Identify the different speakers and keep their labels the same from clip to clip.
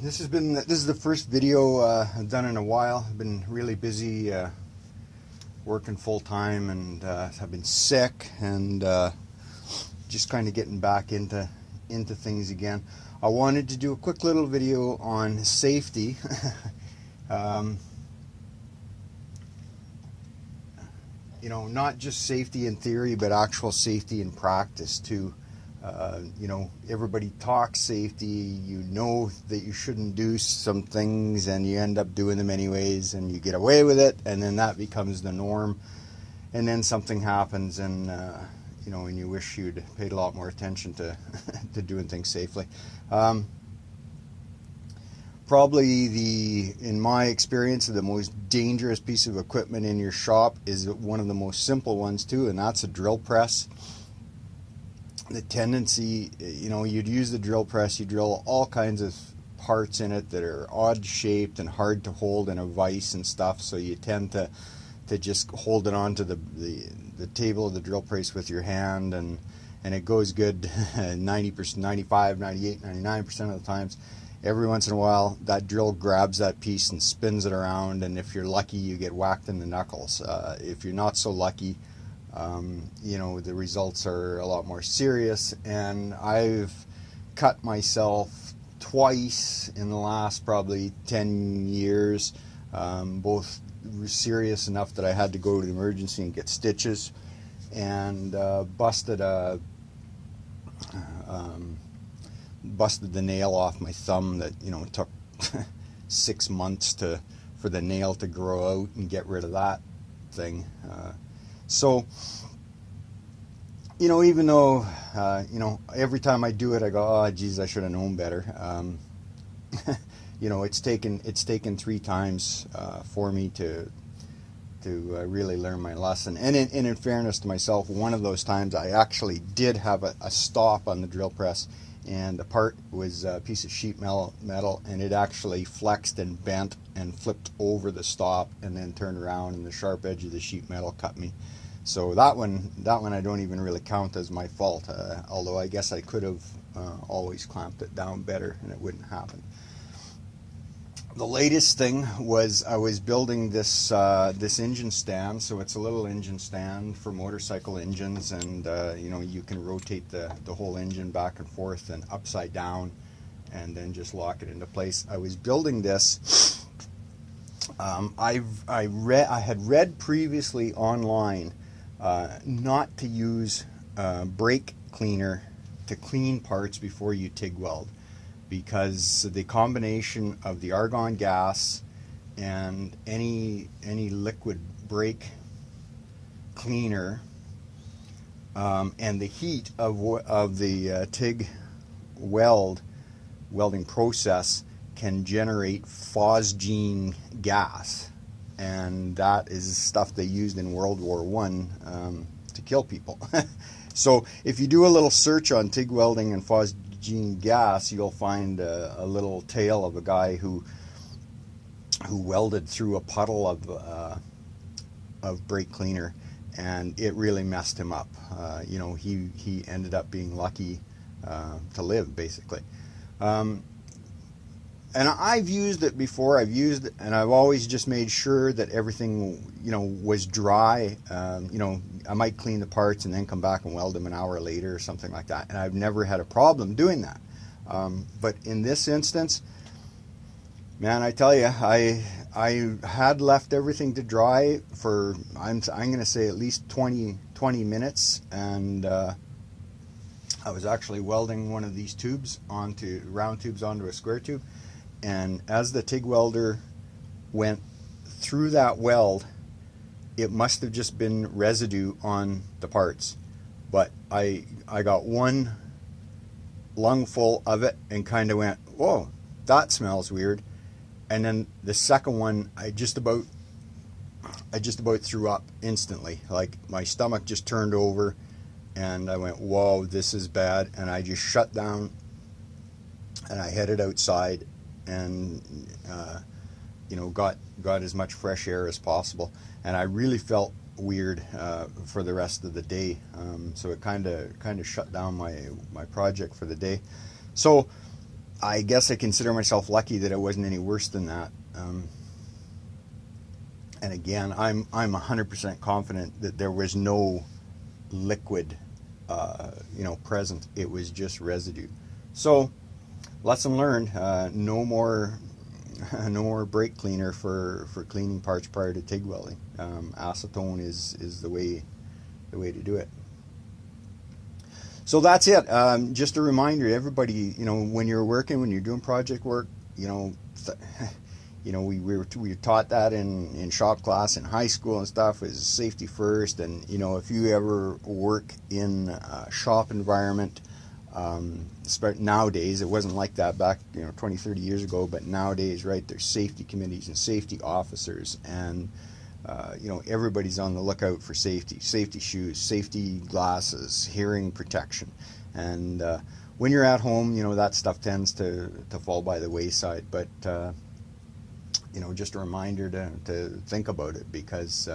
Speaker 1: This is the first video I've done in a while. I've been really busy working full time, and I've been sick, and just kind of getting back into things again. I wanted to do a quick little video on safety. You know, not just safety in theory, but actual safety in practice too. You know, everybody talks safety. You know that you shouldn't do some things, and you end up doing them anyways, and you get away with it, and then that becomes the norm. And then something happens, and you know, and you wish you'd paid a lot more attention to to doing things safely. Probably in my experience, the most dangerous piece of equipment in your shop is one of the most simple ones too, and that's a drill press. The tendency, you know, you'd use the drill press, you drill all kinds of parts in it that are odd shaped and hard to hold in a vise and stuff, so you tend to just hold it onto the table of the drill press with your hand, and it goes good 90%, 95, 98, 99% of the times. Every once in a while, that drill grabs that piece and spins it around, and if you're lucky, you get whacked in the knuckles. If you're not so lucky, you know, the results are a lot more serious. And I've cut myself twice in the last probably 10 years, both serious enough that I had to go to the emergency and get stitches, and busted the nail off my thumb that, you know, took 6 months for the nail to grow out and get rid of that thing. So, you know, even though, you know, every time I do it, I go, oh, geez, I should have known better. You know, it's taken 3 times for me to really learn my lesson. And in fairness to myself, one of those times I actually did have a stop on the drill press, and the part was a piece of sheet metal, and it actually flexed and bent and flipped over the stop and then turned around, and the sharp edge of the sheet metal cut me. So that one I don't even really count as my fault, although I guess I could have always clamped it down better and it wouldn't happen. The latest thing was I was building this engine stand. So it's a little engine stand for motorcycle engines, and you know, you can rotate the whole engine back and forth and upside down, and then just lock it into place. I was building this. I had read previously online not to use brake cleaner to clean parts before you TIG weld, because the combination of the argon gas and any liquid brake cleaner and the heat of the TIG welding process can generate phosgene gas, and that is stuff they used in World War I to kill people. So if you do a little search on TIG welding and phosgene gas, you'll find a little tale of a guy who welded through a puddle of brake cleaner, and it really messed him up. You know, he ended up being lucky to live, basically. And I've used it before. I've used it, and I've always just made sure that everything, you know, was dry. You know, I might clean the parts and then come back and weld them an hour later or something like that. And I've never had a problem doing that. But in this instance, man, I tell you, I had left everything to dry for, I'm going to say, at least 20 minutes, and I was actually welding one of these round tubes onto a square tube. And as the TIG welder went through that weld, it must have just been residue on the parts. But I got one lungful of it and kind of went, whoa, that smells weird. And then the second one, I just about threw up instantly. Like, my stomach just turned over, and I went, whoa, this is bad. And I just shut down, and I headed outside, and you know, got as much fresh air as possible. And I really felt weird for the rest of the day, so it kind of shut down my project for the day. So I guess I consider myself lucky that it wasn't any worse than that. And again, I'm 100% confident that there was no liquid, present. It was just residue. So, lesson learned. No more brake cleaner for cleaning parts prior to TIG welding. Acetone is the way to do it. So that's it. Just a reminder to everybody, when you're working, when you're doing project work, we were taught that in shop class in high school and stuff, is safety first. And if you ever work in a shop environment, nowadays, it wasn't like that back 20, 30 years ago, but nowadays, right, there's safety committees and safety officers, and everybody's on the lookout for safety shoes, safety glasses, hearing protection. And when you're at home, that stuff tends to fall by the wayside. But just a reminder to think about it, because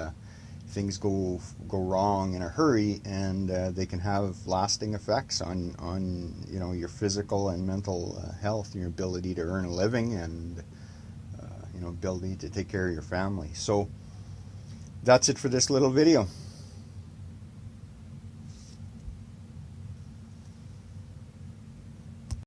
Speaker 1: things go wrong in a hurry, and they can have lasting effects on your physical and mental health, your ability to earn a living, and ability to take care of your family. So that's it for this little video.